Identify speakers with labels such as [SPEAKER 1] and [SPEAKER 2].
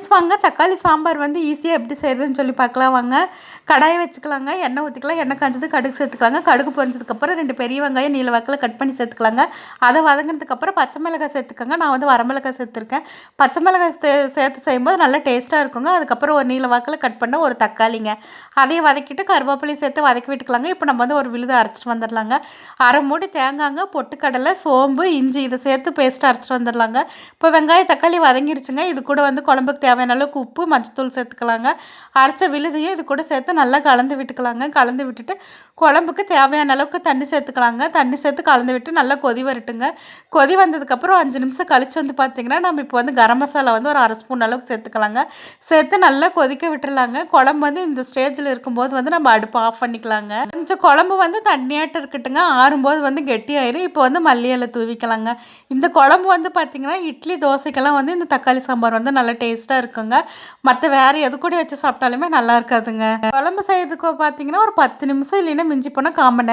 [SPEAKER 1] Friends வாங்க தக்காளி சாம்பார் வந்து ஈஸியாக எப்படி செய்கிறதுன்னு சொல்லி பார்க்கலாம் வாங்க. கடாயை வச்சுக்கலாங்க, எண்ணெய் ஊற்றிக்கலாம். எண்ணெய் காஞ்சது கடுகு சேர்த்துக்கலாங்க. கடுகு பொரிஞ்சதுக்கப்புறம் 2 பெரிய வெங்காயம் நீல வாக்கில் கட் பண்ணி சேர்த்துக்கலாங்க. அதை வதங்கினதுக்கப்புறம் பச்சை மிளகாய் சேர்த்துக்கோங்க. நான் வந்து வரமிளகாய் சேர்த்துருக்கேன். பச்சை மிளகாய் சேர்த்து செய்யும்போது நல்லா டேஸ்ட்டாக இருக்குங்க. அதுக்கப்புறம் ஒரு நீல வாக்கில் கட் பண்ண ஒரு தக்காளிங்க, அதையும் வதக்கிட்டு கருவேப்பிலையும் சேர்த்து வதக்கி விட்டுக்கலாங்க. இப்போ நம்ம வந்து ஒரு விழுது அரைச்சிட்டு வந்துடலாங்க. அரை மூடி தேங்காய்ங்க, பொட்டுக்கடலை, சோம்பு, இஞ்சி இதை சேர்த்து பேஸ்ட்டு அரைச்சிட்டு வந்துடலாங்க. இப்போ வெங்காயம் தக்காளி வதங்கிருச்சுங்க. இது கூட வந்து குழம்புக்கு தேவையான அளவுக்கு உப்பு, மஞ்சத்தூள் சேர்த்துக்கலாங்க. அரைச்ச விழுதையும் இது கூட சேர்த்து நல்லா கலந்து விட்டுக்கலாங்க. கலந்து விட்டுட்டு குழம்புக்கு தேவையான அளவுக்கு தண்ணி சேர்த்துக்கலாங்க. தண்ணி சேர்த்து கலந்து விட்டு நல்லா கொதி வரட்டுங்க. கொதி வந்ததுக்கப்புறம் 5 நிமிஷம் கழிச்சு வந்து பார்த்திங்கன்னா நம்ம இப்போ வந்து கரம் மசாலா வந்து ஒரு அரை ஸ்பூன் அளவுக்கு சேர்த்துக்கலாங்க. சேர்த்து நல்லா கொதிக்க விட்டுறலாங்க. குழம்பு வந்து இந்த ஸ்டேஜில் இருக்கும்போது வந்து நம்ம அடுப்பு ஆஃப் பண்ணிக்கலாங்க. கொஞ்சம் குழம்பு வந்து தண்ணியாட்டம் இருக்கட்டுங்க. ஆறும்போது வந்து கெட்டியாயிரும். இப்போ வந்து மல்லி இலை தூவிக்கலாங்க. இந்த குழம்பு வந்து பார்த்திங்கன்னா இட்லி தோசைக்கெல்லாம் வந்து இந்த தக்காளி சாம்பார் வந்து நல்லா டேஸ்ட்டாக இருக்குங்க. மற்ற வேறு எது கூட வச்சு சாப்பிட்டாலுமே நல்லா இருக்காதுங்க. குழம்பு செய்யறதுக்கு பார்த்திங்கன்னா ஒரு 10 நிமிஷம் இல்லைன்னா மிஞ்சி போனால் 1/4 மணி நேரம்